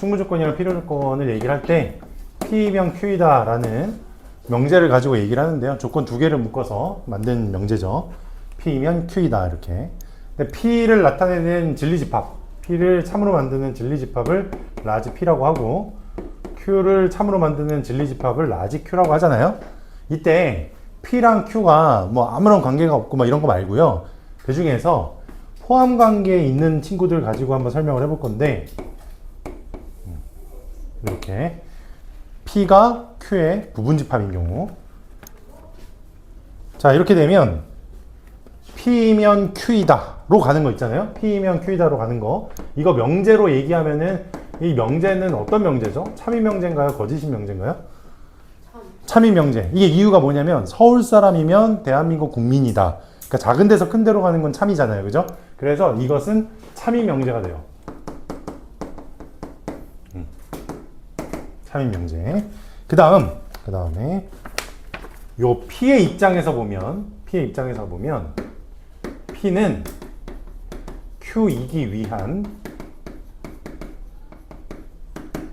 충분조건이랑 필요조건을 얘기를 할 때 P면 Q이다 라는 명제를 가지고 얘기를 하는데요. 조건 두 개를 묶어서 만든 명제죠. P면 Q이다 이렇게. 근데 P를 나타내는 진리집합, P를 참으로 만드는 진리집합을 라지 P라고 하고 Q를 참으로 만드는 진리집합을 라지 Q라고 하잖아요. 이때 P랑 Q가 뭐 아무런 관계가 없고 막 이런 거 말고요. 그 중에서 포함 관계에 있는 친구들 가지고 한번 설명을 해볼 건데 이렇게 P가 Q의 부분집합인 경우, 자 이렇게 되면 P면 Q이다로 가는 거 있잖아요. P면 Q이다로 가는 거, 이거 명제로 얘기하면은 이 명제는 어떤 명제죠? 참인 명제인가요? 거짓인 명제인가요? 참인 명제. 이게 이유가 뭐냐면 서울 사람이면 대한민국 국민이다. 그러니까 작은 데서 큰 데로 가는 건 참이잖아요. 그죠? 그래서 이것은 참인 명제가 돼요. 참인 명제. 그 다음에 요 P의 입장에서 보면 P는 Q이기 위한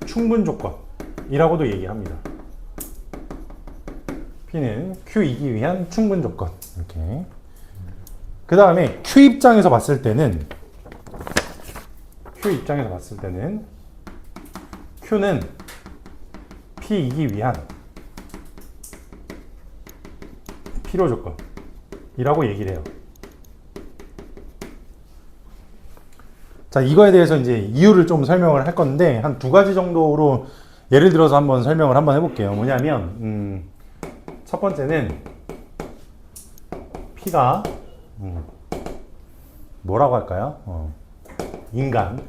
충분 조건이라고도 얘기합니다. P는 Q이기 위한 충분 조건. 이렇게. 그 다음에 Q 입장에서 봤을 때는 Q는 P이기 위한 필요 조건이라고 얘기를 해요. 자, 이거에 대해서 이제 이유를 좀 설명을 할 건데 한 두 가지 정도로 예를 들어서 한번 설명을 한번 해볼게요. 뭐냐면 첫 번째는 P가 뭐라고 할까요? 인간,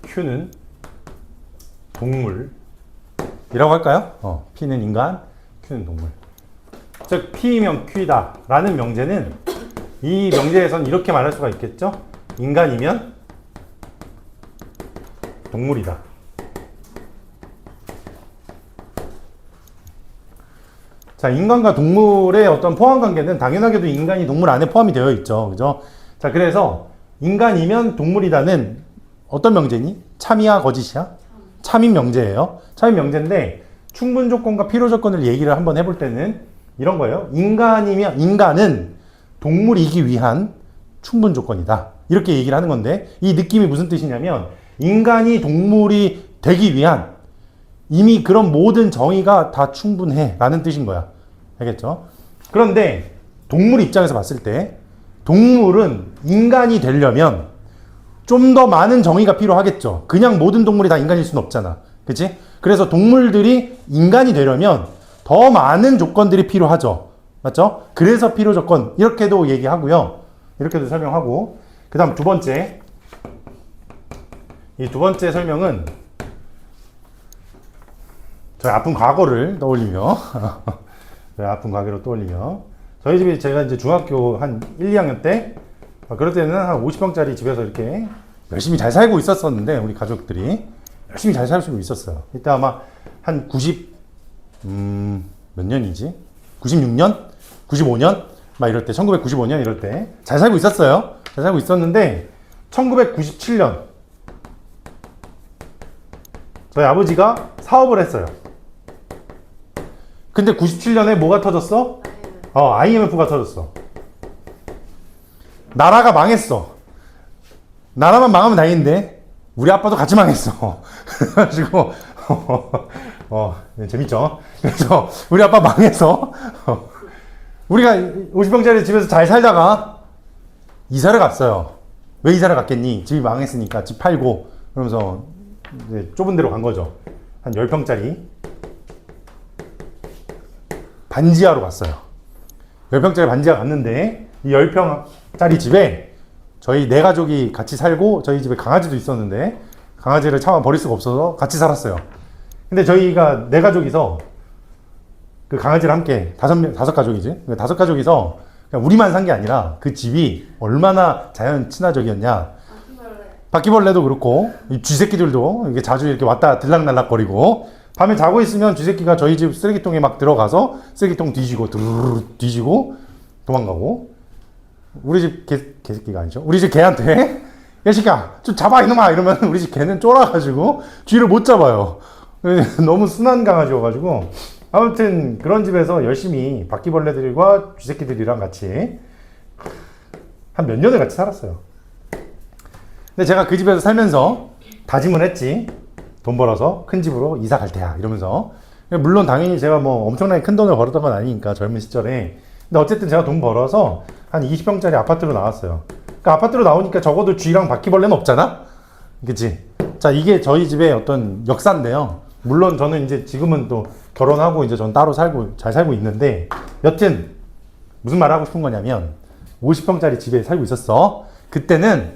Q는 동물이라고 할까요? P는 인간, Q는 동물. 즉 P면 Q이다 라는 명제는 이 명제에서는 이렇게 말할 수가 있겠죠? 인간이면 동물이다. 자, 인간과 동물의 어떤 포함 관계는 당연하게도 인간이 동물 안에 포함이 되어 있죠. 그죠? 자, 그래서 인간이면 동물이다는 어떤 명제니? 참이야, 거짓이야? 참인 명제예요. 참인 명제인데 충분 조건과 필요 조건을 얘기를 한번 해볼 때는 이런 거예요. 인간은 동물이기 위한 충분 조건이다. 이렇게 얘기를 하는 건데 이 느낌이 무슨 뜻이냐면 인간이 동물이 되기 위한 이미 그런 모든 정의가 다 충분해 라는 뜻인 거야. 알겠죠? 그런데 동물 입장에서 봤을 때 동물은 인간이 되려면 좀 더 많은 정의가 필요하겠죠. 그냥 모든 동물이 다 인간일 수는 없잖아. 그치? 그래서 동물들이 인간이 되려면 더 많은 조건들이 필요하죠. 맞죠? 그래서 필요 조건 이렇게도 얘기하고요. 이렇게도 설명하고, 그 다음 두 번째, 이 두 번째 설명은 저희 아픈 과거를 떠올리며 저희 집이 제가 이제 중학교 한 1, 2학년 때 그럴 때는 한 50평짜리 집에서 이렇게 열심히 잘 살고 있었었는데 우리 가족들이 열심히 잘 살고 있었어요. 이때 아마 한 몇 년이지? 96년? 95년? 막 이럴 때, 1995년 이럴 때 잘 살고 있었어요. 잘 살고 있었는데 1997년 저희 아버지가 사업을 했어요. 근데 97년에 뭐가 터졌어? IMF가 터졌어. 나라가 망했어. 나라만 망하면 다행인데 우리 아빠도 같이 망했어. 그래가지고 재밌죠? 그래서 우리 아빠 망해서 우리가 50평짜리 집에서 잘 살다가 이사를 갔어요. 왜 이사를 갔겠니? 집이 망했으니까 집 팔고 그러면서 이제 좁은 데로 간 거죠. 한 10평짜리 반지하로 갔어요. 10평짜리 반지하 갔는데 이 10평짜리 집에 저희 네 가족이 같이 살고 저희 집에 강아지도 있었는데 강아지를 차마 버릴 수가 없어서 같이 살았어요. 근데 저희가 네 가족이서 그 강아지를 함께 다섯 가족이지. 다섯 가족이서 그냥 우리만 산 게 아니라 그 집이 얼마나 자연 친화적이었냐. 바퀴벌레도 그렇고 이 쥐새끼들도 이게 자주 이렇게 왔다 들락날락 거리고 밤에 자고 있으면 쥐새끼가 저희 집 쓰레기통에 막 들어가서 쓰레기통 뒤지고 드르르 뒤지고 도망가고 우리 집 개새끼가 아니죠. 우리 집 개한테 야, 새끼야, 좀 잡아, 이놈아! 이러면 우리 집 개는 쫄아가지고 쥐를 못 잡아요. 너무 순한 강아지여가지고. 아무튼 그런 집에서 열심히 바퀴벌레들과 쥐새끼들이랑 같이 한 몇 년을 같이 살았어요. 근데 제가 그 집에서 살면서 다짐을 했지. 돈 벌어서 큰 집으로 이사 갈 테야. 이러면서. 물론 당연히 제가 뭐 엄청나게 큰 돈을 벌었던 건 아니니까 젊은 시절에. 근데 어쨌든 제가 돈 벌어서 한 20평짜리 아파트로 나왔어요. 그 아파트로 나오니까 적어도 쥐랑 바퀴벌레는 없잖아? 그치? 자, 이게 저희 집의 어떤 역사인데요. 물론 저는 이제 지금은 또 결혼하고 이제 전 따로 살고, 잘 살고 있는데, 여튼, 무슨 말 하고 싶은 거냐면, 50평짜리 집에 살고 있었어. 그때는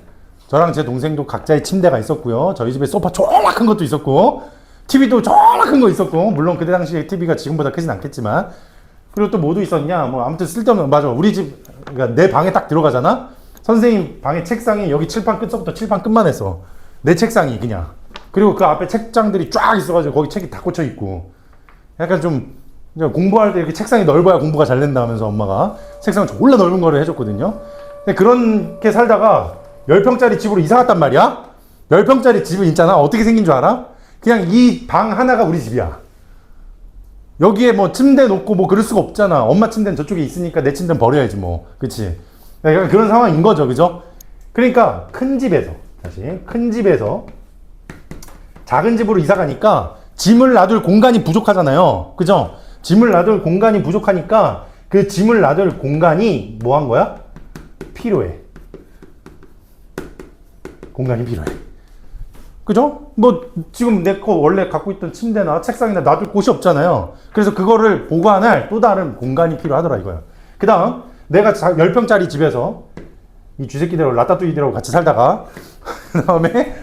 저랑 제 동생도 각자의 침대가 있었고요. 저희 집에 소파 졸라 큰 것도 있었고, TV도 졸라 큰 거 있었고, 물론 그때 당시에 TV가 지금보다 크진 않겠지만, 그리고 또 뭐도 있었냐, 뭐 아무튼 쓸데없는, 맞아. 우리 집, 그러니까 내 방에 딱 들어가잖아? 선생님 방의 책상이 여기 칠판 끝서부터 칠판 끝만 했어. 내 책상이 그냥. 그리고 그 앞에 책장들이 쫙 있어가지고 거기 책이 다 꽂혀 있고. 약간 좀 공부할 때 이렇게 책상이 넓어야 공부가 잘 된다 하면서 엄마가 책상을 졸라 넓은 거를 해줬거든요. 근데 그렇게 살다가 10평짜리 집으로 이사 갔단 말이야. 10평짜리 집은 있잖아. 어떻게 생긴 줄 알아? 그냥 이 방 하나가 우리 집이야. 여기에 뭐 침대 놓고 뭐 그럴 수가 없잖아. 엄마 침대는 저쪽에 있으니까 내 침대는 버려야지 뭐. 그치? 약간 그런 상황인 거죠. 그죠? 그러니까 큰 집에서, 다시 큰 집에서 작은 집으로 이사 가니까 짐을 놔둘 공간이 부족하잖아요. 그죠? 짐을 놔둘 공간이 부족하니까 그 짐을 놔둘 공간이 뭐 한 거야? 필요해. 공간이 필요해. 그죠? 뭐 지금 내 거 원래 갖고 있던 침대나 책상이나 놔둘 곳이 없잖아요. 그래서 그거를 보관할 또 다른 공간이 필요하더라 이거야. 그 다음 내가 10평짜리 집에서 이 쥐새끼들하고 라따뚜이들하고 같이 살다가 그 다음에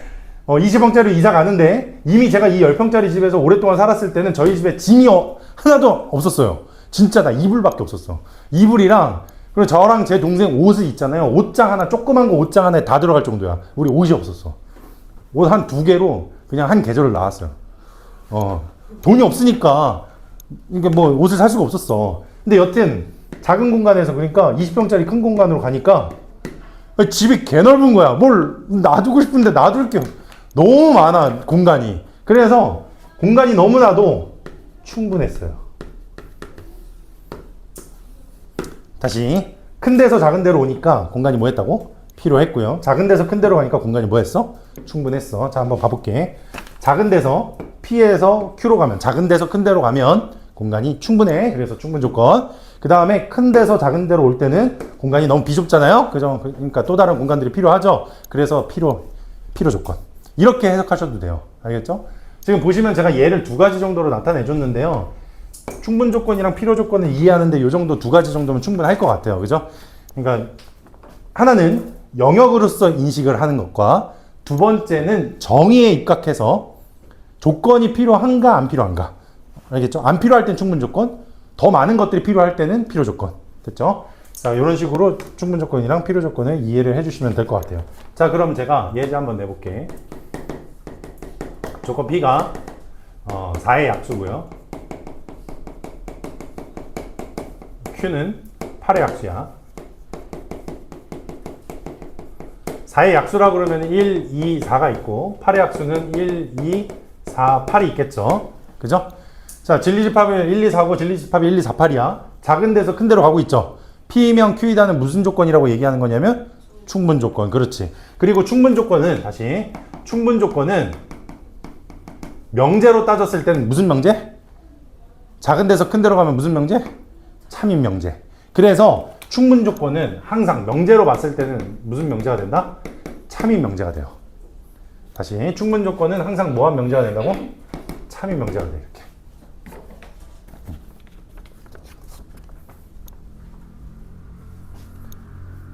20평짜리 이사 가는데 이미 제가 이 10평짜리 집에서 오랫동안 살았을 때는 저희 집에 짐이 하나도 없었어요. 진짜 나 이불밖에 없었어. 이불이랑 그리고 저랑 제 동생 옷이 있잖아요. 옷장 하나 조그만 거 옷장 하나에 다 들어갈 정도야. 우리 옷이 없었어. 옷 한 2개로 그냥 한 계절을 나왔어요. 돈이 없으니까 이게 뭐 옷을 살 수가 없었어. 근데 여튼 작은 공간에서 그러니까 20평짜리 큰 공간으로 가니까 집이 개 넓은 거야. 뭘 놔두고 싶은데 놔둘 게 너무 많아 공간이. 그래서 공간이 너무나도 충분했어요. 다시 큰 데서 작은 데로 오니까 공간이 뭐 했다고? 필요했고요. 작은 데서 큰 데로 가니까 공간이 뭐 했어? 충분했어. 자, 한번 가볼게. 작은 데서 P에서 Q로 가면, 작은 데서 큰 데로 가면 공간이 충분해. 그래서 충분 조건. 그 다음에 큰 데서 작은 데로 올 때는 공간이 너무 비좁잖아요. 그죠? 그러니까 또 다른 공간들이 필요하죠. 그래서 필요 조건. 이렇게 해석하셔도 돼요. 알겠죠? 지금 보시면 제가 예를 2가지 정도로 나타내 줬는데요. 충분 조건이랑 필요 조건을 이해하는데 이 정도 2가지 정도면 충분할 것 같아요. 그죠? 그러니까 하나는 영역으로서 인식을 하는 것과 두 번째는 정의에 입각해서 조건이 필요한가 안 필요한가. 알겠죠? 안 필요할 땐 충분 조건, 더 많은 것들이 필요할 때는 필요 조건. 됐죠? 자, 이런 식으로 충분 조건이랑 필요 조건을 이해를 해주시면 될 것 같아요. 자, 그럼 제가 예제 한번 내볼게. 조건 B가 4의 약수고요. Q는 8의 약수야. 4의 약수라고 그러면 1, 2, 4가 있고 8의 약수는 1, 2, 4, 8이 있겠죠. 그죠? 자, 진리집합은 1, 2, 4고 진리집합이 1, 2, 4, 8이야. 작은 데서 큰 데로 가고 있죠. P면 Q이다는 무슨 조건이라고 얘기하는 거냐면 충분 조건. 그렇지. 그리고 충분 조건은 다시 충분 조건은 명제로 따졌을 때는 무슨 명제? 작은 데서 큰 데로 가면 무슨 명제? 참인 명제. 그래서 충분 조건은 항상 명제로 봤을 때는 무슨 명제가 된다? 참인 명제가 돼요. 다시 충분 조건은 항상 뭐한 명제가 된다고? 참인 명제가 돼. 이렇게.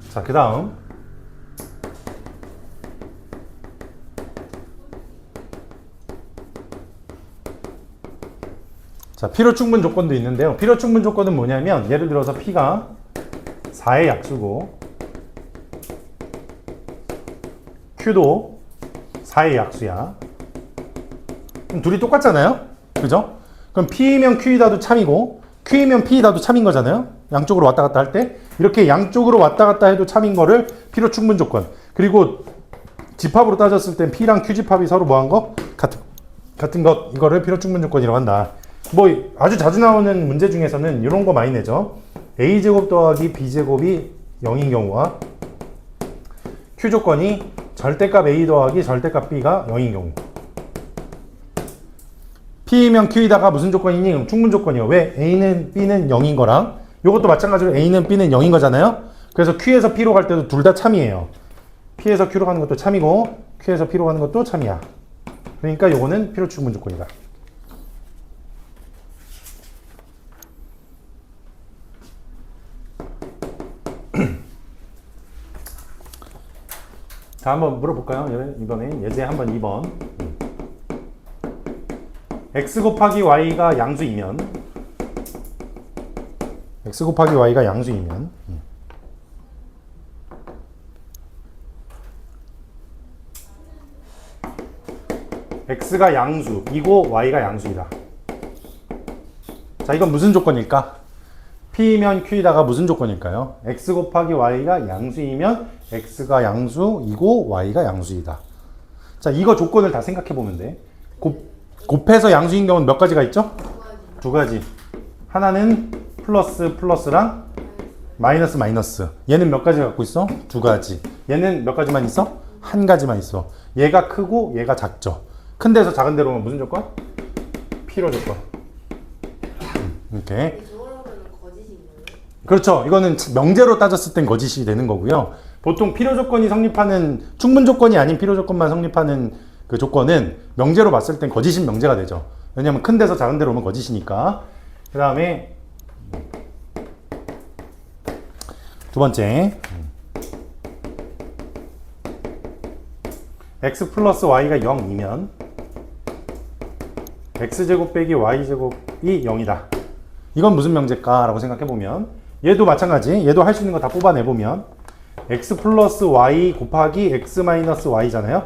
자, 그 다음 자, 필요 충분 조건도 있는데요. 필요 충분 조건은 뭐냐면 예를 들어서 P가 4의 약수고 Q도 4의 약수야. 그럼 둘이 똑같잖아요. 그죠? 그럼 P면 Q이다도 참이고 Q이면 P이다도 참인 거잖아요. 양쪽으로 왔다 갔다 할 때 이렇게 양쪽으로 왔다 갔다 해도 참인 거를 필요 충분 조건. 그리고 집합으로 따졌을 땐 P랑 Q 집합이 서로 뭐한 거? 같은 것. 이거를 필요 충분 조건이라고 한다. 뭐 아주 자주 나오는 문제 중에서는 이런 거 많이 내죠. A제곱 더하기 B제곱이 0인 경우와 Q 조건이 절대값 A 더하기 절대값 B가 0인 경우. P면 Q이다가 무슨 조건이니? 그럼 충분 조건이요. 왜? A는 B는 0인 거랑 이것도 마찬가지로 A는 B는 0인 거잖아요. 그래서 Q에서 P로 갈 때도 둘 다 참이에요. P에서 Q로 가는 것도 참이고 Q에서 P로 가는 것도 참이야. 그러니까 요거는 필요 충분 조건이다. 자, 한번 물어볼까요? 이번에 예제 한번 2번. x 곱하기 y가 양수이면 x 곱하기 y가 양수이면 x가 양수이고 y가 양수이다. 자, 이건 무슨 조건일까? P면 Q이다가 무슨 조건일까요? x 곱하기 y가 양수이면 x가 양수이고 y가 양수이다. 자, 이거 조건을 다 생각해 보면 돼. 곱해서 양수인 경우는 몇 가지가 있죠? 두 가지. 하나는 플러스랑 마이너스. 얘는 몇 가지 갖고 있어? 두 가지. 얘는 몇 가지만 있어? 한 가지만 있어. 얘가 크고 얘가 작죠. 큰 데서 작은 데로 오면 무슨 조건? 필요 조건. 이렇게. 그렇죠. 이거는 명제로 따졌을 땐 거짓이 되는 거고요. 보통 필요 조건이 성립하는, 충분 조건이 아닌 필요 조건만 성립하는 그 조건은 명제로 봤을 땐 거짓인 명제가 되죠. 왜냐면 큰 데서 작은 데로 오면 거짓이니까. 그 다음에 두 번째, x 플러스 y가 0이면 x제곱 빼기 y제곱이 0이다. 이건 무슨 명제일까? 라고 생각해보면 얘도 마찬가지. 얘도 할 수 있는 거 다 뽑아내보면 x 플러스 y 곱하기 x 마이너스 y잖아요.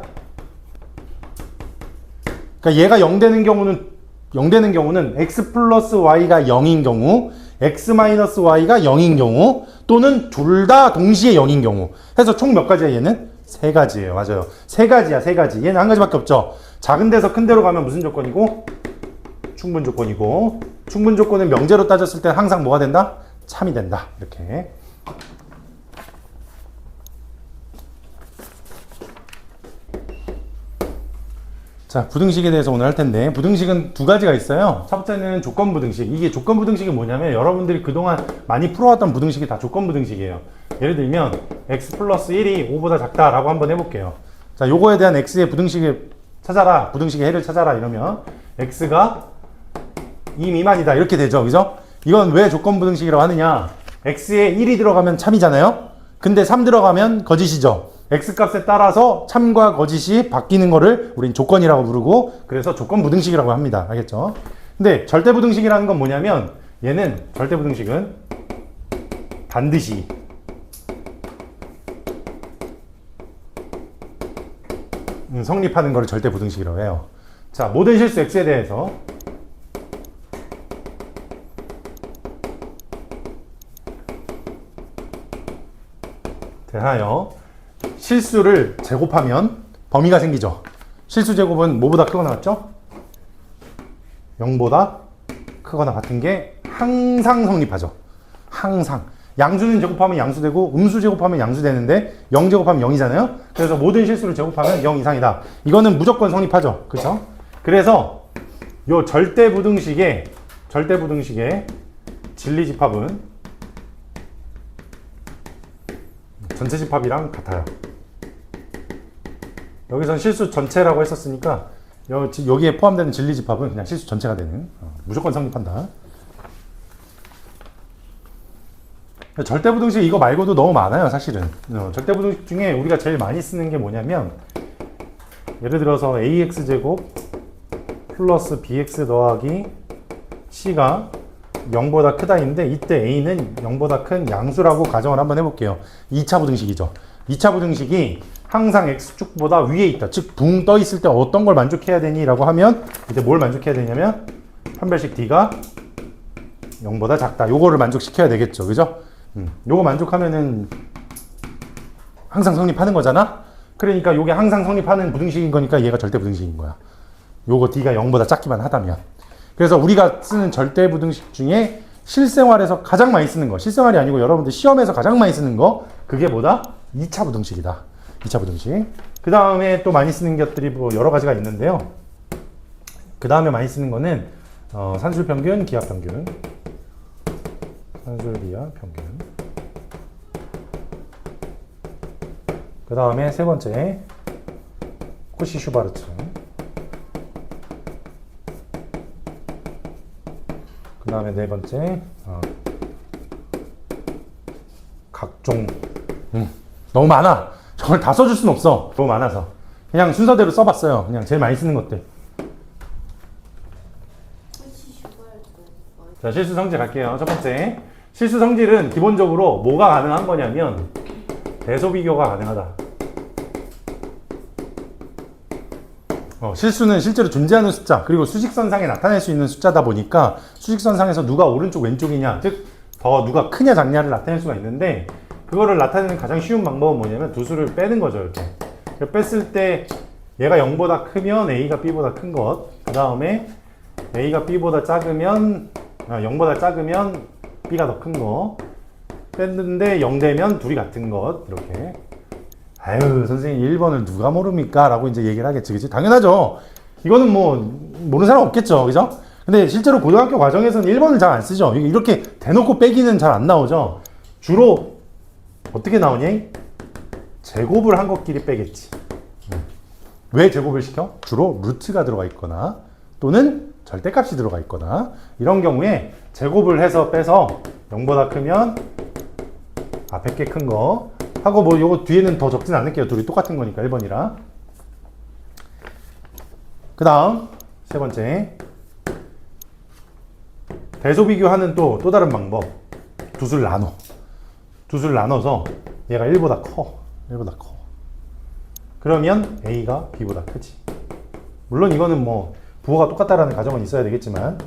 그러니까 얘가 0 되는 경우는 x 플러스 y가 0인 경우, x 마이너스 y가 0인 경우, 또는 둘 다 동시에 0인 경우. 해서 총 몇 가지야 얘는? 세 가지예요. 맞아요. 세 가지야, 세 가지. 얘는 한 가지밖에 없죠. 작은 데서 큰 데로 가면 무슨 조건이고? 충분 조건이고, 충분 조건은 명제로 따졌을 때 항상 뭐가 된다? 참이 된다. 이렇게. 자, 부등식에 대해서 오늘 할 텐데, 부등식은 두 가지가 있어요. 첫 번째는 조건부등식. 이게 조건부등식이 뭐냐면 여러분들이 그동안 많이 풀어왔던 부등식이 다 조건부등식이에요. 예를 들면 x 플러스 1이 5보다 작다라고 한번 해볼게요. 자, 요거에 대한 x의 부등식을 찾아라. 부등식의 해를 찾아라. 이러면 x가 2 미만이다. 이렇게 되죠. 그죠? 이건 왜 조건부등식이라고 하느냐? x에 1이 들어가면 참이잖아요. 근데 3 들어가면 거짓이죠. x값에 따라서 참과 거짓이 바뀌는 거를 우린 조건이라고 부르고, 그래서 조건부등식이라고 합니다. 알겠죠? 근데 절대부등식이라는 건 뭐냐면, 얘는 절대부등식은 반드시 성립하는 거를 절대부등식이라고 해요. 자, 모든 실수 x에 대해서 대하여 실수를 제곱하면 범위가 생기죠. 실수 제곱은 뭐보다 크거나 같죠? 0보다 크거나 같은 게 항상 성립하죠. 항상. 양수는 제곱하면 양수되고 음수 제곱하면 양수되는데 0 제곱하면 0이잖아요. 그래서 모든 실수를 제곱하면 0 이상이다. 이거는 무조건 성립하죠. 그렇죠? 그래서 요 절대부등식의 진리집합은 전체 집합이랑 같아요. 여기선 실수 전체라고 했었으니까 여기에 포함되는 진리집합은 그냥 실수 전체가 되는, 무조건 성립한다. 절대부등식 이거 말고도 너무 많아요, 사실은. 절대부등식 중에 우리가 제일 많이 쓰는 게 뭐냐면, 예를 들어서 ax제곱 플러스 bx 더하기 c가 0보다 크다인데, 이때 a는 0보다 큰 양수라고 가정을 한번 해볼게요. 2차 부등식이죠. 2차 부등식이 항상 x축보다 위에 있다. 즉 붕 떠 있을 때 어떤 걸 만족해야 되니? 라고 하면 이때 뭘 만족해야 되냐면 판별식 d가 0보다 작다. 요거를 만족시켜야 되겠죠. 그죠? 요거 만족하면은 항상 성립하는 거잖아. 그러니까 요게 항상 성립하는 부등식인 거니까 얘가 절대 부등식인 거야. 요거 D가 0보다 작기만 하다면. 그래서 우리가 쓰는 절대 부등식 중에 실생활에서 가장 많이 쓰는 거, 실생활이 아니고 여러분들 시험에서 가장 많이 쓰는 거, 그게 뭐다? 2차 부등식이다. 2차 부등식. 그 다음에 또 많이 쓰는 것들이 뭐 여러 가지가 있는데요. 그 다음에 많이 쓰는 거는 산술평균, 기하평균. 산술, 기하, 평균. 그 다음에 세 번째, 코시-슈바르트. 그 다음에 네 번째, 각종. 너무 많아. 저걸 다 써줄 순 없어. 너무 많아서. 그냥 순서대로 써봤어요. 그냥 제일 많이 쓰는 것들. 자, 실수 성질 갈게요. 첫 번째. 실수 성질은 기본적으로 뭐가 가능한 거냐면, 대소 비교가 가능하다. 실수는 실제로 존재하는 숫자, 그리고 수직선상에 나타낼 수 있는 숫자다 보니까 수직선상에서 누가 오른쪽 왼쪽이냐, 즉 더 누가 크냐 작냐를 나타낼 수가 있는데, 그거를 나타내는 가장 쉬운 방법은 뭐냐면 두 수를 빼는 거죠. 이렇게 뺐을 때 얘가 0보다 크면 A가 B보다 큰 것, 그 다음에 A가 B보다 작으면 0보다 작으면 B가 더 큰 거, 뺐는데 0 되면 둘이 같은 것. 이렇게. 아유, 선생님 1번을 누가 모릅니까? 라고 이제 얘기를 하겠지. 그치? 당연하죠. 이거는 뭐 모르는 사람 없겠죠. 그죠? 근데 실제로 고등학교 과정에서는 1번을 잘 안 쓰죠. 이렇게 대놓고 빼기는 잘 안 나오죠. 주로 어떻게 나오니? 제곱을 한 것끼리 빼겠지. 왜 제곱을 시켜? 주로 루트가 들어가 있거나 또는 절대값이 들어가 있거나 이런 경우에 제곱을 해서 빼서 0보다 크면 앞에 게 큰 거 하고, 뭐 요거 뒤에는 더 적진 않을게요. 둘이 똑같은 거니까 1번이라. 그 다음 세 번째, 대소 비교하는 또 다른 방법. 두 수를 나눠. 두 수를 나눠서 얘가 1보다 커. 1보다 커. 그러면 A가 B보다 크지. 물론 이거는 뭐 부호가 똑같다라는 가정은 있어야 되겠지만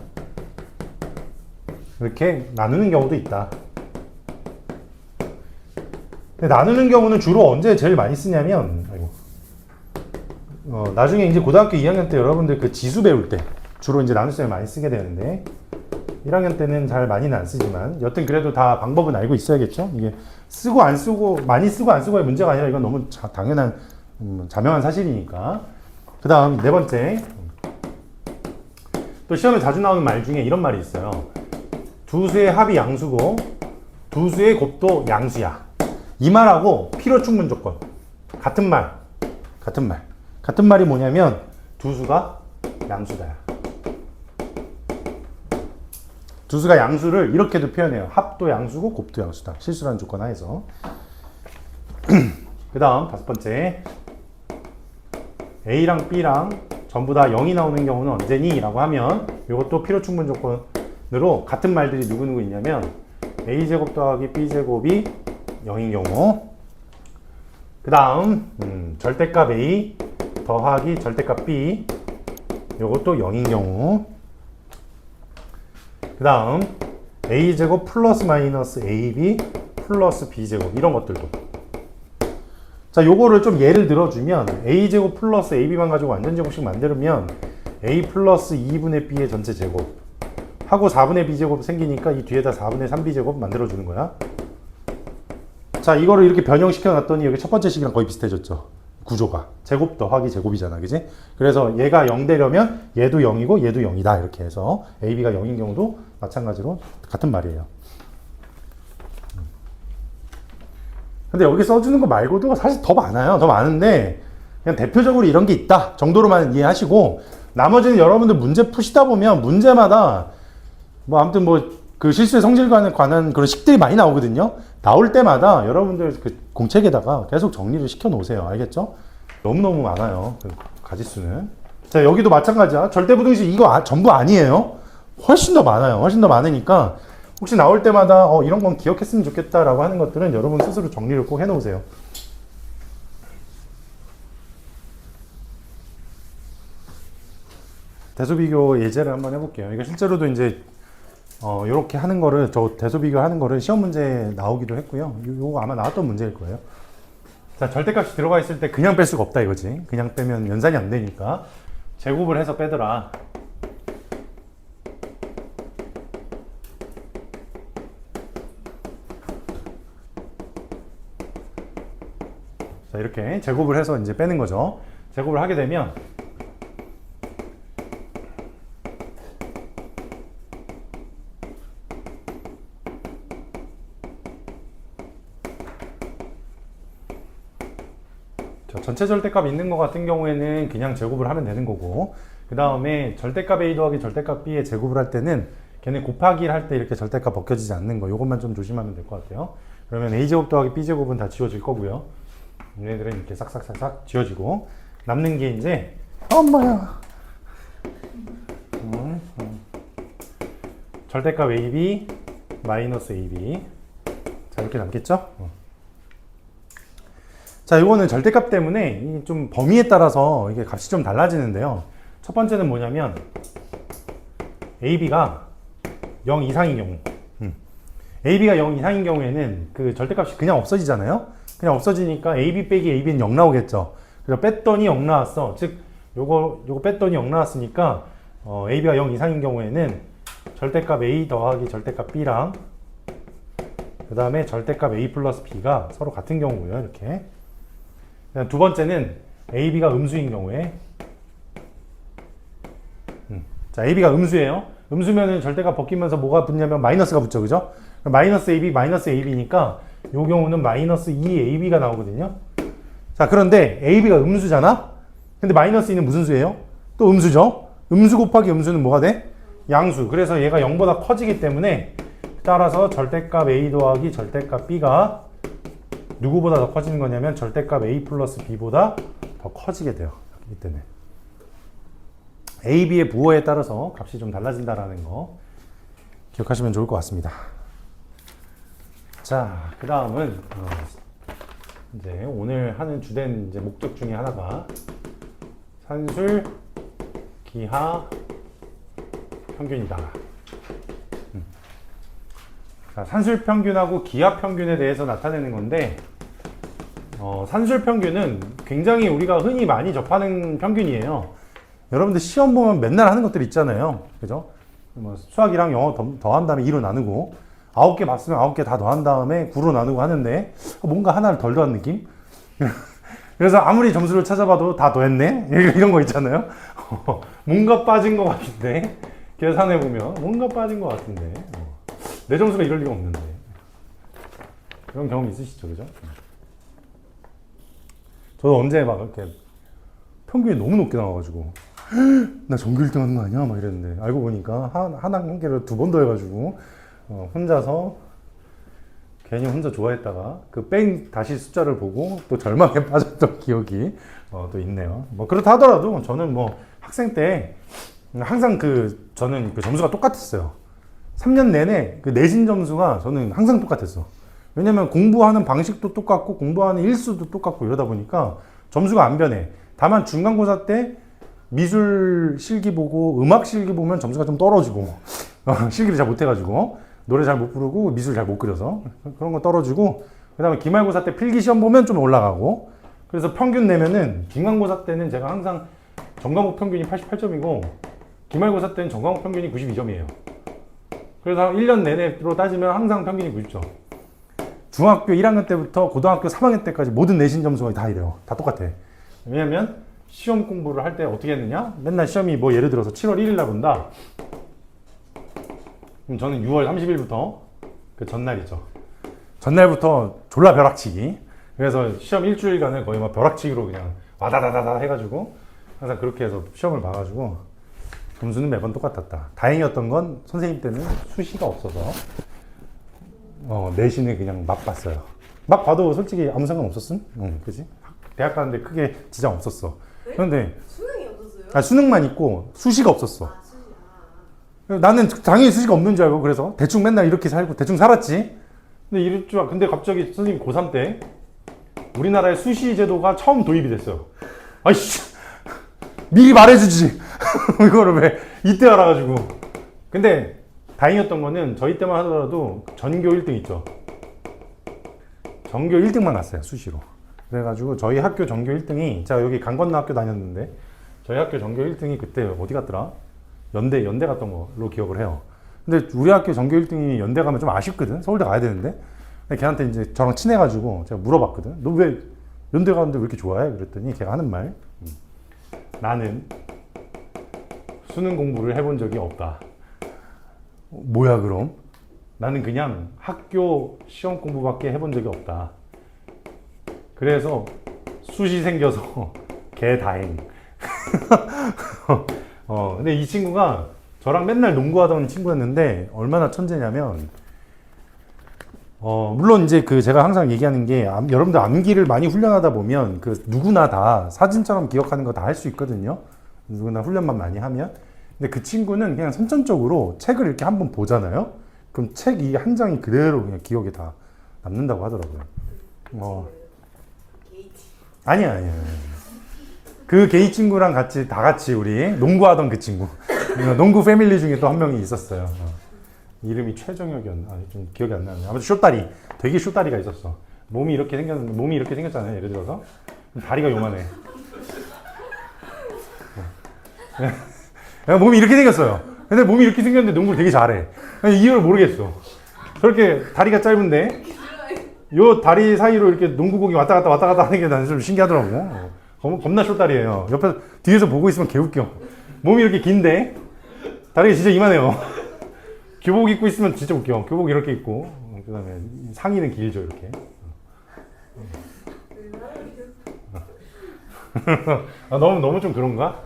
이렇게 나누는 경우도 있다. 근데 나누는 경우는 주로 언제 제일 많이 쓰냐면, 나중에 이제 고등학교 2학년 때 여러분들 그 지수 배울 때 주로 이제 나눗셈을 많이 쓰게 되는데, 1학년 때는 잘 많이는 안 쓰지만 여튼 그래도 다 방법은 알고 있어야겠죠. 이게 쓰고 안 쓰고, 많이 쓰고 안 쓰고의 문제가 아니라 이건 너무 당연한 자명한 사실이니까. 그 다음 네 번째, 또 시험에 자주 나오는 말 중에 이런 말이 있어요. 두 수의 합이 양수고 두 수의 곱도 양수야. 이 말하고 필요 충분 조건 같은 말. 같은 말이 뭐냐면 두 수가 양수다. 두 수가 양수를 이렇게도 표현해요. 합도 양수고 곱도 양수다. 실수라는 조건 하에서. 그 다음 다섯 번째, A랑 B랑 전부 다 0이 나오는 경우는 언제니? 라고 하면 이것도 필요 충분 조건으로 같은 말들이 누구누구 있냐면 A제곱 더하기 B제곱이 0인 경우, 그 다음 절대값 A 더하기 절대값 B, 이것도 0인 경우, 그 다음 A제곱 플러스 마이너스 AB 플러스 B제곱, 이런 것들도. 자, 요거를 좀 예를 들어주면 A제곱 플러스 AB만 가지고 완전제곱식 만들면 A 플러스 2분의 B의 전체 제곱 하고 4분의 B제곱 생기니까 이 뒤에다 4분의 3B제곱 만들어주는 거야. 자, 이거를 이렇게 변형시켜 놨더니 여기 첫 번째 식이랑 거의 비슷해졌죠. 구조가. 제곱 더하기 제곱이잖아. 그지? 그래서 얘가 0 되려면 얘도 0이고 얘도 0이다. 이렇게 해서 AB가 0인 경우도 마찬가지로 같은 말이에요. 근데 여기 써주는 거 말고도 사실 더 많아요. 더 많은데 그냥 대표적으로 이런 게 있다 정도로만 이해하시고, 나머지는 여러분들 문제 푸시다 보면 문제마다 뭐 아무튼 뭐 그 실수의 성질과는 관한 그런 식들이 많이 나오거든요. 나올 때마다 여러분들 그 공책에다가 계속 정리를 시켜 놓으세요. 알겠죠? 너무너무 많아요. 그 가지수는. 자, 여기도 마찬가지야. 절대부등식 이거 전부 아니에요. 훨씬 더 많아요. 훨씬 더 많으니까 혹시 나올 때마다 이런 건 기억했으면 좋겠다라고 하는 것들은 여러분 스스로 정리를 꼭 해놓으세요. 대소비교 예제를 한번 해볼게요. 이거 실제로도 이제 이렇게 하는 거를, 저 대소비교 하는 거를 시험 문제에 나오기도 했고요. 이거 아마 나왔던 문제일 거예요. 자, 절대값이 들어가 있을 때 그냥 뺄 수가 없다 이거지. 그냥 빼면 연산이 안 되니까 제곱을 해서 빼더라. 자, 이렇게 제곱을 해서 이제 빼는 거죠. 제곱을 하게 되면 전체 절대값 있는 것 같은 경우에는 그냥 제곱을 하면 되는 거고, 그 다음에 절대값 A 더하기 절대값 B의 제곱을 할 때는 걔네 곱하기를 할 때 이렇게 절대값 벗겨지지 않는 거, 이것만 좀 조심하면 될 것 같아요. 그러면 A제곱 더하기 B제곱은 다 지워질 거고요. 얘네들은 이렇게 싹싹싹싹 지워지고 남는 게 이제 엄마야 절대값 AB 마이너스 AB. 자, 이렇게 남겠죠? 자, 이거는 절대값 때문에 좀 범위에 따라서 이게 값이 좀 달라지는데요. 첫 번째는 뭐냐면 AB가 0 이상인 경우, AB가 0 이상인 경우에는 그 절대값이 그냥 없어지잖아요. 그냥 없어지니까 AB 빼기 AB는 0 나오겠죠. 그래서 뺐더니 0 나왔어. 즉 요거 뺐더니 0 나왔으니까 AB가 0 이상인 경우에는 절대값 A 더하기 절대값 B랑 그 다음에 절대값 A 플러스 B가 서로 같은 경우고요. 이렇게. 두 번째는 AB가 음수인 경우에, 자, AB가 음수예요. 음수면은 절대값 벗기면서 뭐가 붙냐면 마이너스가 붙죠, 그죠? 마이너스 AB, 마이너스 AB니까 요 경우는 마이너스 2AB가 나오거든요. 자, 그런데 AB가 음수잖아? 근데 마이너스 2는 무슨 수예요? 또 음수죠? 음수 곱하기 음수는 뭐가 돼? 양수. 그래서 얘가 0보다 커지기 때문에 따라서 절대값 A 더하기 절대값 B가 누구보다 더 커지는 거냐면 절대값 A 플러스 B보다 더 커지게 돼요. 이때는 A, B의 부호에 따라서 값이 좀 달라진다라는 거 기억하시면 좋을 것 같습니다. 자, 그 다음은 이제 오늘 하는 주된 이제 목적 중에 하나가 산술, 기하, 평균이다. 자, 산술 평균하고 기하 평균에 대해서 나타내는 건데, 산술 평균은 굉장히 우리가 흔히 많이 접하는 평균이에요. 여러분들 시험 보면 맨날 하는 것들 있잖아요. 그죠? 뭐 수학이랑 영어 더한 다음에 2로 나누고, 9개 봤으면 9개 다 더한 다음에 9로 나누고 하는데, 뭔가 하나를 덜 더한 느낌? 그래서 아무리 점수를 찾아봐도 다 더했네? 이런 거 있잖아요. 뭔가 빠진 것 같은데, 계산해보면 뭔가 빠진 것 같은데, 내 점수가 이럴 리가 없는데. 그런 경험 있으시죠, 그죠? 저도 언제 막 이렇게 평균이 너무 높게 나와가지고 나 전교 1등 하는 거 아니야? 막 이랬는데 알고 보니까 한 개를 2번 더 해가지고 혼자서 괜히 혼자 좋아했다가 그 뺀 다시 숫자를 보고 또 절망에 빠졌던 기억이 또 있네요. 뭐 그렇다 하더라도 저는 뭐 학생 때 항상 저는 그 점수가 똑같았어요. 3년 내내 그 내신 점수가 저는 항상 똑같았어. 왜냐면 공부하는 방식도 똑같고 공부하는 일수도 똑같고 이러다 보니까 점수가 안 변해. 다만 중간고사 때 미술 실기 보고 음악 실기 보면 점수가 좀 떨어지고 실기를 잘 못해가지고 노래 잘 못 부르고 미술 잘 못 그려서 그런 거 떨어지고, 그 다음에 기말고사 때 필기 시험 보면 좀 올라가고, 그래서 평균 내면은 중간고사 때는 제가 항상 전과목 평균이 88점이고 기말고사 때는 전과목 평균이 92점이에요. 그래서 1년 내내로 따지면 항상 평균이 90점. 중학교 1학년 때부터 고등학교 3학년 때까지 모든 내신 점수가 다 이래요. 다 똑같아. 왜냐면 시험 공부를 할 때 어떻게 했느냐? 맨날 시험이 뭐 예를 들어서 7월 1일 날 본다. 그럼 저는 6월 30일부터 그 전날이죠. 전날부터 졸라 벼락치기. 그래서 시험 일주일간을 거의 막 벼락치기로 그냥 와다다다다 해가지고 항상 그렇게 해서 시험을 봐가지고 점수는 매번 똑같았다. 다행이었던 건 선생님 때는 수시가 없어서 내신을 그냥 막 봤어요. 막 봐도 솔직히 아무 상관 없었음? 그지? 대학 가는데 크게 지장 없었어. 네? 그런데 수능이 없었어요? 아, 수능만 있고 수시가 없었어. 아, 수시. 나는 당연히 수시가 없는 줄 알고 그래서 대충 맨날 이렇게 살고 대충 살았지. 근데 이럴 줄 근데 갑자기 선생님 고3 때 우리나라의 수시 제도가 처음 도입이 됐어요. 아이씨, 미리 말해주지. 이거를 왜 이때 알아가지고. 근데 다행이었던 거는 저희 때만 하더라도 전교 1등 있죠. 전교 1등만 갔어요, 수시로. 그래가지고 저희 학교 전교 1등이, 제가 여기 강 건너 학교 다녔는데 저희 학교 전교 1등이 그때 어디 갔더라? 연대 갔던 걸로 기억을 해요. 근데 우리 학교 전교 1등이 연대 가면 좀 아쉽거든. 서울대 가야 되는데. 근데 걔한테 이제 저랑 친해가지고 제가 물어봤거든. 너 왜 연대 가는데 왜 이렇게 좋아해? 그랬더니 걔가 하는 말, 나는 수능 공부를 해본 적이 없다. 뭐야 그럼? 나는 그냥 학교 시험 공부밖에 해본 적이 없다. 그래서 숱이 생겨서 개다행. 근데 이 친구가 저랑 맨날 농구하던 친구였는데 얼마나 천재냐면, 물론 이제 그 제가 항상 얘기하는 게, 여러분들 암기를 많이 훈련하다 보면 그 누구나 다 사진처럼 기억하는 거 다 할 수 있거든요. 누구나 훈련만 많이 하면. 근데 그 친구는 그냥 선천적으로 책을 이렇게 한번 보잖아요. 그럼 책 이 한 장이 그대로 그냥 기억에 다 남는다고 하더라고요. 아니야. 그 게이 친구랑 다 같이 우리 농구하던 그 친구. 농구 패밀리 중에 또 한 명이 있었어요. 이름이 최정혁이었나? 좀 기억이 안 나는데. 아무튼 쇼다리. 되게 쇼다리가 있었어. 몸이 이렇게 생겼잖아요. 예를 들어서. 다리가 요만해. 몸이 이렇게 생겼어요. 근데 몸이 이렇게 생겼는데 농구를 되게 잘해. 이유를 모르겠어. 저렇게 다리가 짧은데 요 다리 사이로 이렇게 농구공이 왔다 갔다 하는 게 나는 좀 신기하더라고. 겁나 숏다리예요. 뒤에서 보고 있으면 개웃겨. 몸이 이렇게 긴데 다리가 진짜 이만해요. 교복 입고 있으면 진짜 웃겨. 교복 이렇게 입고, 그 다음에 상의는 길죠, 이렇게. 너무 좀 그런가?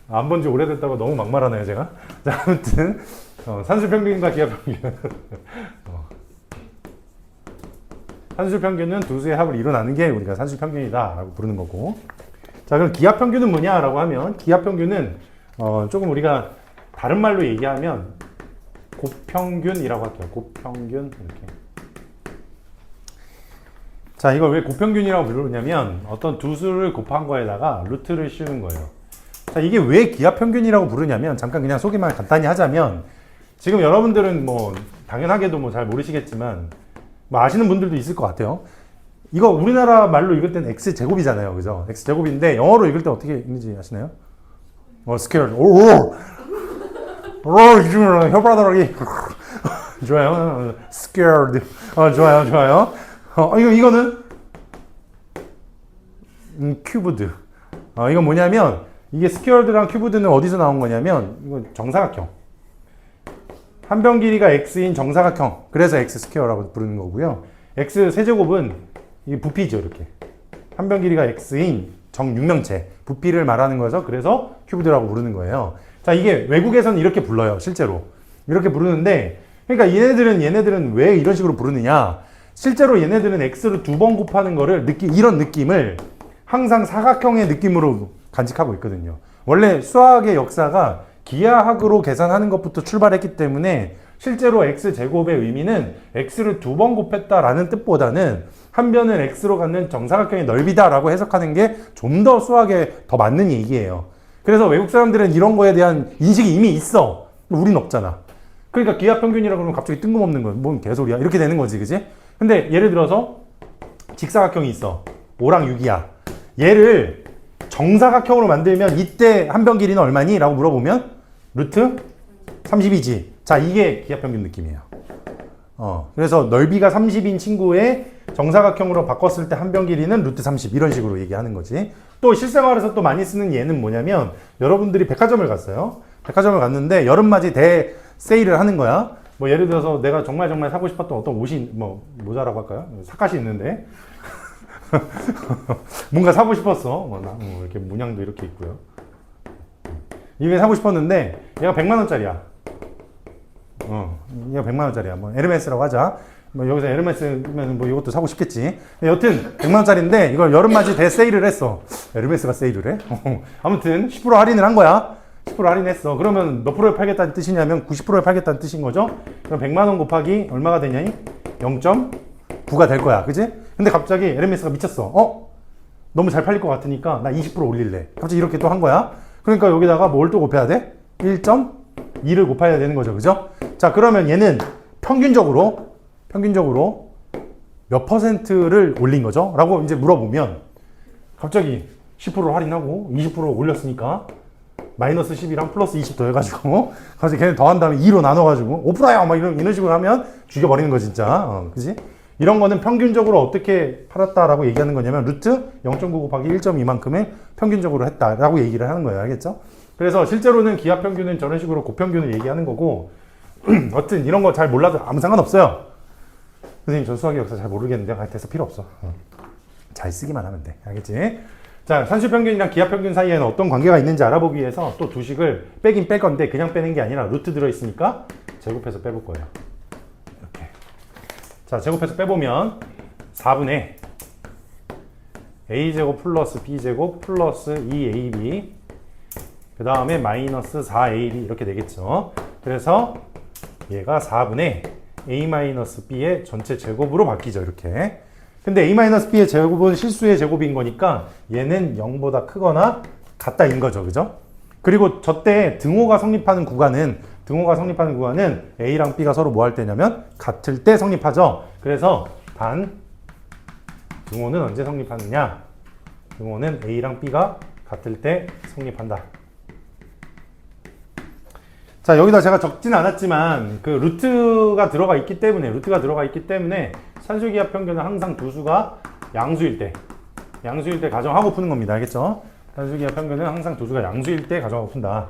안 본 지 오래됐다고 너무 막말하네요, 제가. 자, 아무튼 산수평균과 기하평균. 산수평균은 두 수의 합을 이뤄나는 게 우리가 산수평균이다라고 부르는 거고. 자, 그럼 기하평균은 뭐냐라고 하면, 기하평균은 조금 우리가 다른 말로 얘기하면 곱평균이라고 할게요. 곱평균 이렇게. 자, 이걸 왜 곱평균이라고 부르냐면 어떤 두 수를 곱한 거에다가 루트를 씌우는 거예요. 자, 이게 왜 기하평균이라고 부르냐면, 잠깐 그냥 소개만 간단히 하자면, 지금 여러분들은 뭐 당연하게도 뭐 잘 모르시겠지만 뭐 아시는 분들도 있을 것 같아요. 이거 우리나라 말로 읽을 때는 x제곱이잖아요. 그죠? x제곱인데 영어로 읽을 때 어떻게 읽는지 아시나요? squared. 혀바닥이 좋아요. scared. 좋아요. 이거는 cubed. 이건 뭐냐면, 이게 squared랑 cubed는 어디서 나온 거냐면, 이건 정사각형. 한 변 길이가 x인 정사각형. 그래서 x 스퀘어라고 부르는 거고요. x 세제곱은 이 부피죠, 이렇게. 한 변 길이가 x인 정육면체, 부피를 말하는 거죠. 그래서 큐브드라고 부르는 거예요. 자, 이게 외국에서는 이렇게 불러요, 실제로. 이렇게 부르는데, 그러니까 얘네들은 왜 이런 식으로 부르느냐? 실제로 얘네들은 x를 두 번 곱하는 거를 이런 느낌을 항상 사각형의 느낌으로 간직하고 있거든요. 원래 수학의 역사가 기하학으로 계산하는 것부터 출발했기 때문에 실제로 x제곱의 의미는 x를 두 번 곱했다라는 뜻보다는 한 변은 x로 갖는 정사각형의 넓이다라고 해석하는 게 좀 더 수학에 더 맞는 얘기예요. 그래서 외국 사람들은 이런 거에 대한 인식이 이미 있어. 우린 없잖아. 그러니까 기하평균이라고 그러면 갑자기 뜬금없는 거야. 뭔 개소리야. 이렇게 되는 거지, 그지? 근데 예를 들어서 직사각형이 있어. 5랑 6이야. 얘를 정사각형으로 만들면 이때 한 변 길이는 얼마니? 라고 물어보면 루트 30이지. 자, 이게 기하평균 느낌이에요. 그래서 넓이가 30인 친구의 정사각형으로 바꿨을 때 한 변 길이는 루트 30 이런 식으로 얘기하는 거지. 또 실생활에서 또 많이 쓰는 예는 뭐냐면, 여러분들이 백화점을 갔어요. 백화점을 갔는데 여름맞이 대세일을 하는 거야. 뭐 예를 들어서 내가 정말 사고 싶었던 어떤 옷이, 뭐 모자라고 할까요? 삭갓이 있는데 뭔가 사고 싶었어. 이렇게 문양도 이렇게 있고요. 이게 사고 싶었는데 얘가 100만 원짜리야. 얘가 100만 원짜리야. 뭐 에르메스라고 하자. 뭐 여기서 에르메스면 뭐 이것도 사고 싶겠지. 여튼 100만 원짜리인데 이걸 여름맞이 대세일을 했어. 에르메스가 세일을 해? 아무튼 10% 할인을 한 거야. 10% 할인했어. 그러면 몇 프로에 팔겠다는 뜻이냐면 90%에 팔겠다는 뜻인 거죠. 그럼 100만 원 곱하기 얼마가 되냐니? 0.9가 될 거야. 그지? 근데 갑자기 에르메스가 미쳤어. 너무 잘 팔릴 것 같으니까 나 20% 올릴래. 갑자기 이렇게 또 한 거야. 그러니까 여기다가 뭘 또 곱해야 돼? 1.2를 곱해야 되는 거죠. 그죠? 자, 그러면 얘는 평균적으로 몇 퍼센트를 올린 거죠? 라고 이제 물어보면 갑자기 10% 할인하고 20% 올렸으니까 마이너스 10이랑 플러스 20 더해가지고 갑자기 걔네 더한 다음에 2로 나눠가지고 5%야! 막 이런 식으로 하면 죽여버리는 거 진짜. 그지? 이런 거는 평균적으로 어떻게 팔았다라고 얘기하는 거냐면 루트 0.9 곱하기 1.2만큼을 평균적으로 했다라고 얘기를 하는 거예요. 알겠죠? 그래서 실제로는 기하 평균은 저런 식으로 고평균을 얘기하는 거고 어쨌든 이런 거 잘 몰라도 아무 상관없어요. 선생님 저 수학의 역사 잘 모르겠는데 돼서 필요 없어. 잘 쓰기만 하면 돼. 알겠지? 자, 산수평균이랑 기하평균 사이에는 어떤 관계가 있는지 알아보기 위해서 또 두 식을 빼긴 뺄 건데 그냥 빼는 게 아니라 루트 들어있으니까 제곱해서 빼볼 거예요. 이렇게. 자, 제곱해서 빼보면 4분의 a제곱 플러스 b제곱 플러스 2ab 그 다음에 마이너스 4ab 이렇게 되겠죠. 그래서 얘가 4분의 a-b의 전체 제곱으로 바뀌죠. 이렇게. 근데 a-b의 제곱은 실수의 제곱인 거니까 얘는 0보다 크거나 같다인 거죠. 그죠? 그리고 저때 등호가 성립하는 구간은 a랑 b가 서로 뭐 할 때냐면 같을 때 성립하죠. 그래서 등호는 언제 성립하느냐? 등호는 a랑 b가 같을 때 성립한다. 자, 여기다 제가 적진 않았지만 그 루트가 들어가 있기 때문에 산수기하 평균은 항상 두 수가 양수일 때 가정하고 푸는 겁니다. 알겠죠? 산수기하 평균은 항상 두 수가 양수일 때 가정하고 푼다.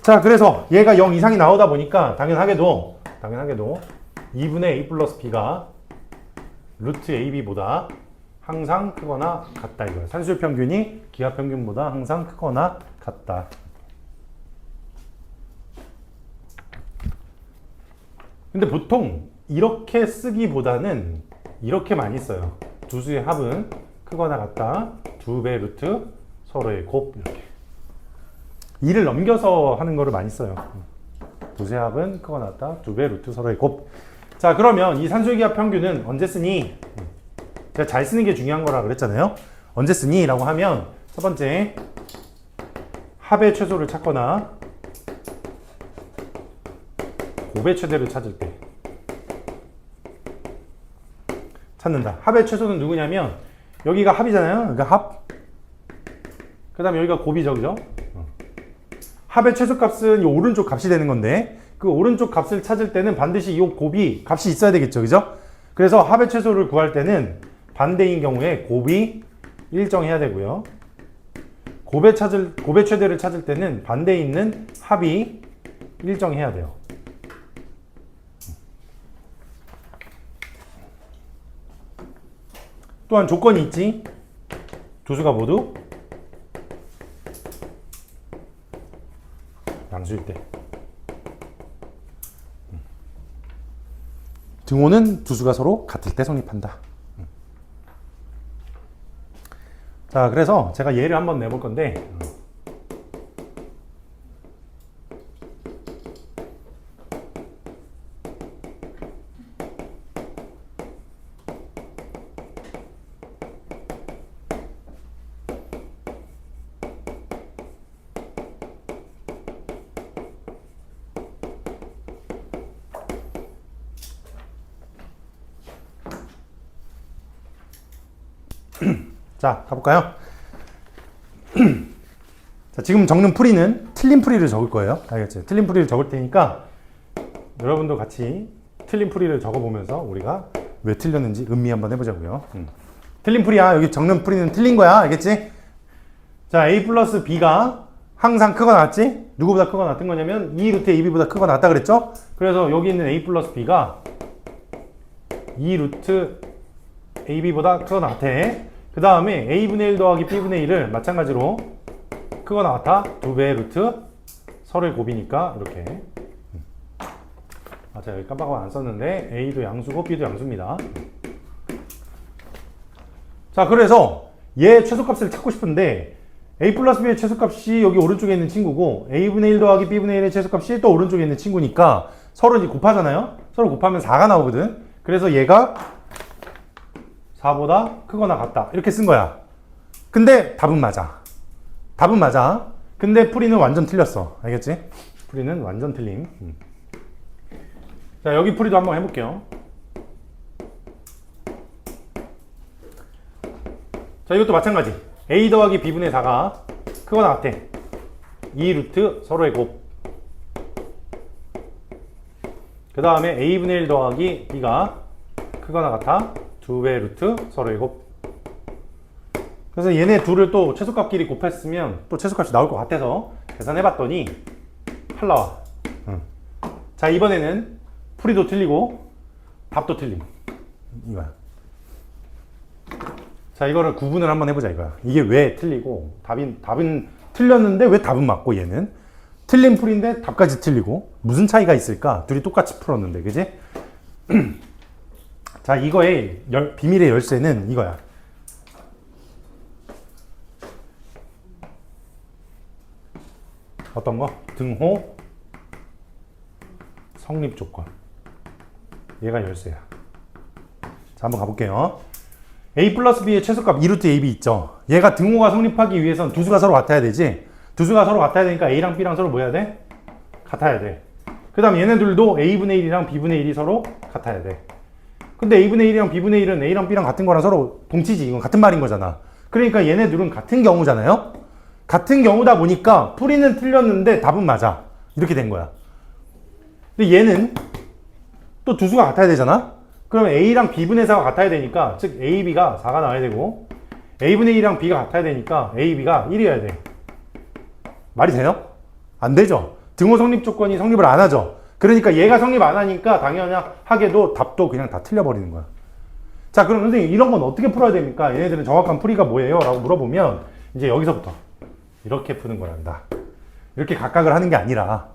자, 그래서 얘가 0 이상이 나오다 보니까 당연하게도 2분의 a 플러스 b가 루트 ab보다 항상 크거나 같다 이거예요. 산수 평균이 기하 평균보다 항상 크거나 같다. 근데 보통 이렇게 쓰기보다는 이렇게 많이 써요. 두 수의 합은 크거나 같다. 2배 루트 서로의 곱 이렇게. 2를 넘겨서 하는 거를 많이 써요. 두 수의 합은 크거나 같다. 2배 루트 서로의 곱. 자, 그러면 이 산수기하 평균은 언제 쓰니? 제가 잘 쓰는 게 중요한 거라 그랬잖아요. 언제 쓰니? 라고 하면 첫 번째 합의 최소를 찾거나 곱의 최대를 찾을 때 찾는다. 합의 최소는 누구냐면 여기가 합이잖아요. 그러니까 합. 그 다음에 여기가 곱이죠. 그죠? 합의 최소값은 이 오른쪽 값이 되는 건데 그 오른쪽 값을 찾을 때는 반드시 이 곱이 값이 있어야 되겠죠. 그죠? 그래서 합의 최소를 구할 때는 반대인 경우에 곱이 일정해야 되고요. 곱의 최대를 찾을 때는 반대에 있는 합이 일정해야 돼요. 또한 조건이 있지. 두 수가 모두 양수일 때. 등호는 두 수가 서로 같을 때 성립한다. 자, 그래서 제가 예를 한번 내볼 건데 자, 가볼까요? 자, 지금 적는 풀이는 틀린 풀이를 적을 거예요. 알겠죠? 틀린 풀이를 적을 테니까 여러분도 같이 틀린 풀이를 적어보면서 우리가 왜 틀렸는지 음미 한번 해보자고요. 틀린 풀이야. 여기 적는 풀이는 틀린 거야. 알겠지? 자, a 플러스 b가 항상 크거나 같지? 누구보다 크거나 같은 거냐면 2루트 ab보다 크거나 같다 그랬죠? 그래서 여기 있는 a 플러스 b가 2루트 ab보다 크거나 같아. 그 다음에 a분의 1 더하기 b분의 1을 마찬가지로 크거나 같아. 2배의 루트 서로의 곱이니까 이렇게. 제가 여기 깜빡하고 안 썼는데 a도 양수고 b도 양수입니다. 자, 그래서 얘 최소값을 찾고 싶은데 a 플러스 b의 최소값이 여기 오른쪽에 있는 친구고 a분의 1 더하기 b분의 1의 최소값이 또 오른쪽에 있는 친구니까 서로 이제 곱하잖아요. 서로 곱하면 4가 나오거든. 그래서 얘가 4보다 크거나 같다. 이렇게 쓴 거야. 근데 답은 맞아. 답은 맞아. 근데 풀이는 완전 틀렸어. 알겠지? 풀이는 완전 틀림. 자, 여기 풀이도 한번 해볼게요. 자, 이것도 마찬가지. a 더하기 b분의 4가 크거나 같아. 2 루트 서로의 곱. 그 다음에 a분의 1 더하기 b가 크거나 같아. 2배 루트 서로의 곱. 그래서 얘네 둘을 또 최소값끼리 곱했으면 또 최소값이 나올 것 같아서 계산해봤더니 8 나와. 자, 이번에는 풀이도 틀리고 답도 틀림. 이거야. 자, 이거를 구분을 한번 해보자 이거야. 이게 왜 틀리고 답은 틀렸는데 왜 답은 맞고 얘는 틀린 풀인데 답까지 틀리고 무슨 차이가 있을까? 둘이 똑같이 풀었는데, 그지? 자, 이거의 비밀의 열쇠는 이거야. 어떤 거? 등호 성립 조건. 얘가 열쇠야. 자, 한번 가볼게요. a 플러스 b의 최소값 2루트 ab 있죠? 얘가 등호가 성립하기 위해선 두 수가 서로 같아야 되지? 두 수가 서로 같아야 되니까 a랑 b랑 서로 뭐 해야 돼? 같아야 돼. 그 다음 얘네들도 a분의 1이랑 b분의 1이 서로 같아야 돼. 근데 a분의 1이랑 b분의 1은 a랑 b랑 같은 거랑 서로 동치지. 이건 같은 말인 거잖아. 그러니까 얘네들은 같은 경우잖아요? 같은 경우다 보니까 풀이는 틀렸는데 답은 맞아. 이렇게 된 거야. 근데 얘는 또 두 수가 같아야 되잖아? 그럼 a랑 b분의 4가 같아야 되니까, 즉 ab가 4가 나와야 되고 a분의 1이랑 b가 같아야 되니까 ab가 1이어야 돼. 말이 돼요? 안 되죠. 등호 성립 조건이 성립을 안 하죠. 그러니까 얘가 성립 안 하니까 당연하게도 답도 그냥 다 틀려버리는 거야. 자, 그럼 선생님 이런 건 어떻게 풀어야 됩니까? 얘네들은 정확한 풀이가 뭐예요? 라고 물어보면 이제 여기서부터 이렇게 푸는 거란다. 이렇게 각각을 하는 게 아니라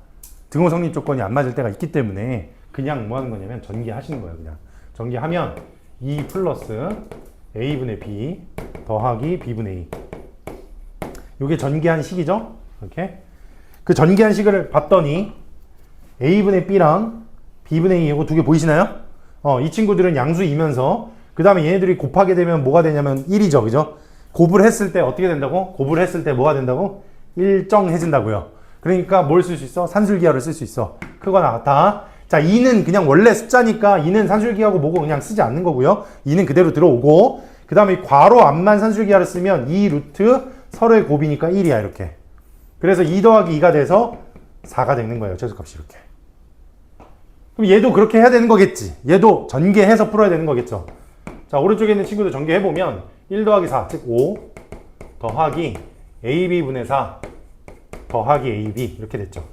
등호 성립 조건이 안 맞을 때가 있기 때문에 그냥 뭐 하는 거냐면 전개하시는 거예요. 그냥 전개하면 2 플러스 a분의 b 더하기 b분의 2. 이게 전개한 식이죠? 이렇게. 그 전개한 식을 봤더니 a분의 b랑 b분의 2 이거 두 개 보이시나요? 이 친구들은 양수이면서 그 다음에 얘네들이 곱하게 되면 뭐가 되냐면 1이죠. 그죠? 곱을 했을 때 어떻게 된다고? 곱을 했을 때 뭐가 된다고? 일정해진다고요. 그러니까 뭘 쓸 수 있어? 산술기하를 쓸 수 있어. 크거나 같아. 자, 2는 그냥 원래 숫자니까 2는 산술기하고 뭐고 그냥 쓰지 않는 거고요. 2는 그대로 들어오고 그 다음에 괄호 앞만 산술기하를 쓰면 2 루트 서로의 곱이니까 1이야 이렇게. 그래서 2 더하기 2가 돼서 4가 되는 거예요. 최소값이 이렇게. 그럼 얘도 그렇게 해야 되는 거겠지. 얘도 전개해서 풀어야 되는 거겠죠. 자, 오른쪽에 있는 친구도 전개해보면 1 더하기 4, 즉 5 더하기 ab분의 4 더하기 ab 이렇게 됐죠.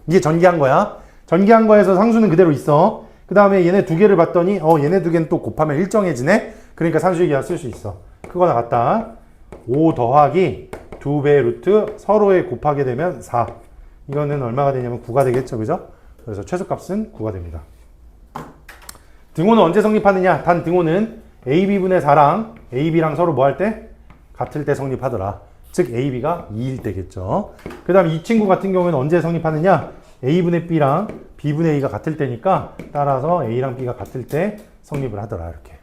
이게 전개한 거야. 전개한 거에서 상수는 그대로 있어. 그 다음에 얘네 두 개를 봤더니 얘네 두 개는 또 곱하면 일정해지네. 그러니까 산술기하 쓸 수 있어. 크거나 같다. 5 더하기 2배 루트 서로에 곱하게 되면 4. 이거는 얼마가 되냐면 9가 되겠죠. 그죠? 그래서 최소값은 9가 됩니다. 등호는 언제 성립하느냐? 단 등호는 ab분의 4랑 ab랑 서로 뭐 할 때? 같을 때 성립하더라. 즉 ab가 2일 때겠죠. 그 다음 이 친구 같은 경우에는 언제 성립하느냐? a분의 b랑 b분의 a가 같을 때니까 따라서 a랑 b가 같을 때 성립을 하더라. 이렇게.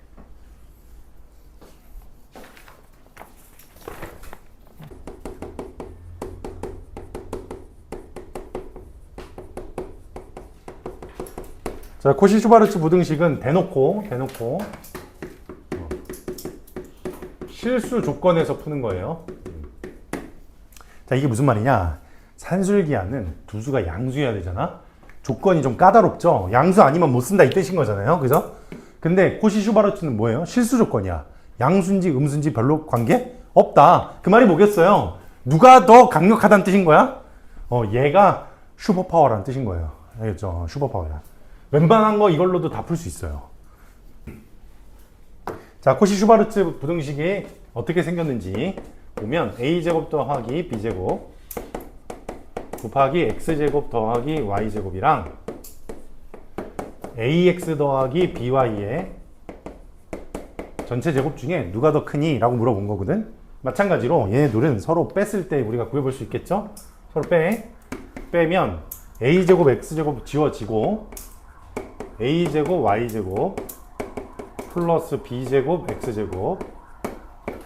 자, 코시-슈바르츠 부등식은 대놓고 실수 조건에서 푸는 거예요. 자, 이게 무슨 말이냐? 산술기하는 두 수가 양수여야 되잖아? 조건이 좀 까다롭죠? 양수 아니면 못 쓴다 이 뜻인 거잖아요. 그죠? 근데 코시-슈바르츠는 뭐예요? 실수 조건이야. 양수인지 음수인지 별로 관계 없다. 그 말이 뭐겠어요? 누가 더 강력하다는 뜻인 거야? 얘가 슈퍼파워라는 뜻인 거예요. 알겠죠? 슈퍼파워야. 웬만한 거 이걸로도 다 풀 수 있어요. 자, 코시-슈바르츠 부등식이 어떻게 생겼는지 보면 a제곱 더하기 b제곱 곱하기 x제곱 더하기 y제곱이랑 ax 더하기 by의 전체 제곱 중에 누가 더 크니? 라고 물어본 거거든. 마찬가지로 얘네들은 서로 뺐을 때 우리가 구해볼 수 있겠죠? 서로 빼면 a제곱 x제곱 지워지고 a제곱 y제곱 플러스 b제곱 x제곱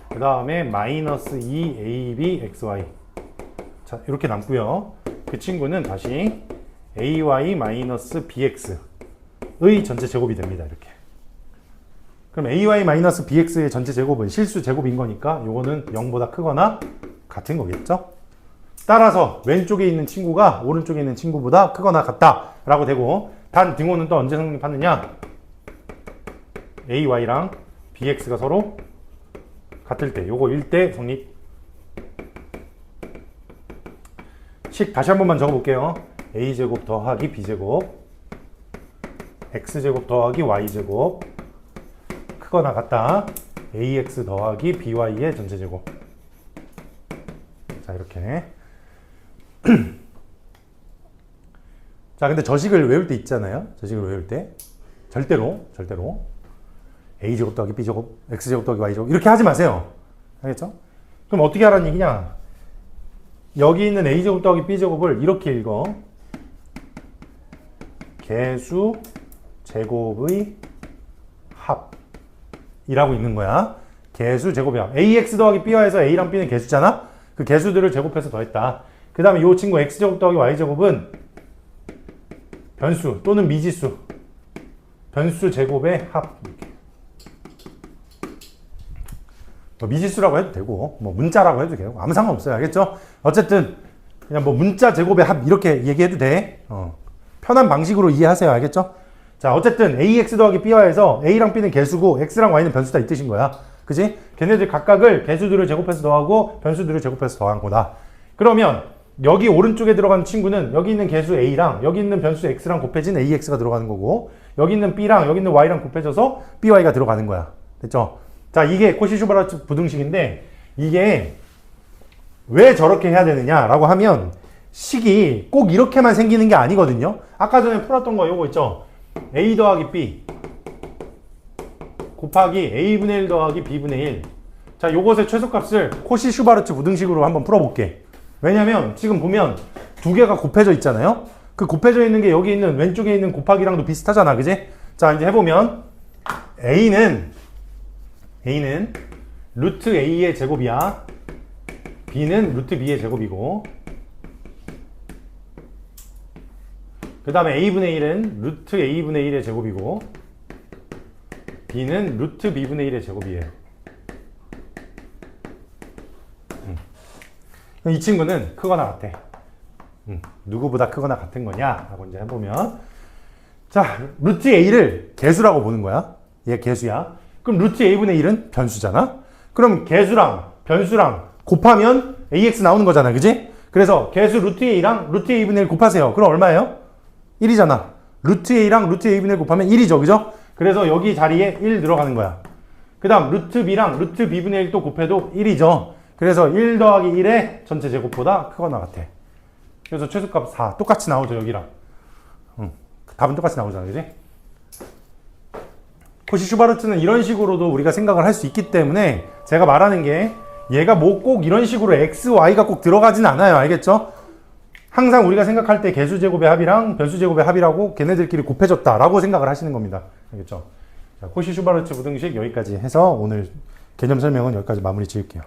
그 다음에 마이너스 2ab xy. 자, 이렇게 남고요. 그 친구는 다시 ay 마이너스 bx의 전체 제곱이 됩니다. 이렇게. 그럼 ay-bx의 전체 제곱은 실수 제곱인 거니까 요거는 0보다 크거나 같은 거겠죠? 따라서 왼쪽에 있는 친구가 오른쪽에 있는 친구보다 크거나 같다라고 되고, 단 등호는 또 언제 성립하느냐? ay랑 bx가 서로 같을 때, 요거 1대 성립. 식 다시 한 번만 적어볼게요. a제곱 더하기 b제곱 x제곱 더하기 y제곱 크거나 같다. ax 더하기 by의 전체제곱. 자, 이렇게. 자, 근데 저식을 외울 때 있잖아요. 저식을 외울 때 절대로 a제곱 더하기 b제곱 x제곱 더하기 y제곱 이렇게 하지 마세요. 알겠죠? 그럼 어떻게 하라는 얘기냐? 여기 있는 a제곱 더하기 b제곱을 이렇게 읽어. 개수 제곱의 합이라고 있는 거야. 개수 제곱의 합. ax 더하기 b화에서 a랑 b는 개수잖아. 그 개수들을 제곱해서 더했다. 그 다음에 이 친구 x제곱 더하기 y제곱은 변수 또는 미지수. 변수 제곱의 합. 뭐 미지수라고 해도 되고 뭐 문자라고 해도 되고 아무 상관없어요. 알겠죠? 어쨌든 그냥 뭐 문자 제곱의 합 이렇게 얘기해도 돼. 편한 방식으로 이해하세요. 알겠죠? 자, 어쨌든 ax 더하기 b화에서 a랑 b는 개수고 x랑 y는 변수다 이 뜻인 거야. 그지? 걔네들 각각을 개수들을 제곱해서 더하고 변수들을 제곱해서 더한 거다. 그러면 여기 오른쪽에 들어가는 친구는 여기 있는 개수 a랑 여기 있는 변수 x랑 곱해진 ax가 들어가는 거고, 여기 있는 b랑 여기 있는 y랑 곱해져서 by가 들어가는 거야. 됐죠? 자, 이게 코시-슈바르츠 부등식인데, 이게 왜 저렇게 해야 되느냐라고 하면 식이 꼭 이렇게만 생기는 게 아니거든요. 아까 전에 풀었던 거 요거 있죠? a 더하기 b 곱하기 a분의 1 더하기 b분의 1. 자, 요것의 최소값을 코시-슈바르츠 부등식으로 한번 풀어볼게. 왜냐면 지금 보면 두 개가 곱해져 있잖아요. 그 곱해져 있는 게 여기 있는 왼쪽에 있는 곱하기랑도 비슷하잖아. 그지? 자, 이제 해보면 a는 루트 a의 제곱이야. b는 루트 b의 제곱이고, 그 다음에 a분의 1은 루트 a분의 1의 제곱이고, b는 루트 b분의 1의 제곱이에요. 이 친구는 크거나 같아. 누구보다 크거나 같은 거냐? 라고 이제 해보면, 자, 루트 a를 개수라고 보는 거야. 얘 개수야. 그럼 루트 a분의 1은 변수잖아? 그럼 개수랑 변수랑 곱하면 ax 나오는 거잖아. 그지? 그래서 개수 루트 a랑 루트 a분의 1 곱하세요. 그럼 얼마예요? 1이잖아. 루트 a랑 루트 a분의 1 곱하면 1이죠. 그죠? 그래서 여기 자리에 1 들어가는 거야. 그 다음 루트 b랑 루트 b분의 1 또 곱해도 1이죠. 그래서 1 더하기 1의 전체 제곱보다 크거나 같아. 그래서 최소값 4. 똑같이 나오죠. 여기랑. 답은 똑같이 나오잖아. 그지? 코시-슈바르츠는 이런 식으로도 우리가 생각을 할 수 있기 때문에 제가 말하는 게 얘가 뭐 꼭 이런 식으로 x, y가 꼭 들어가진 않아요. 알겠죠? 항상 우리가 생각할 때 개수 제곱의 합이랑 변수 제곱의 합이라고 걔네들끼리 곱해졌다라고 생각을 하시는 겁니다. 알겠죠? 자, 코시-슈바르츠 부등식 여기까지 해서 오늘 개념 설명은 여기까지 마무리 지을게요.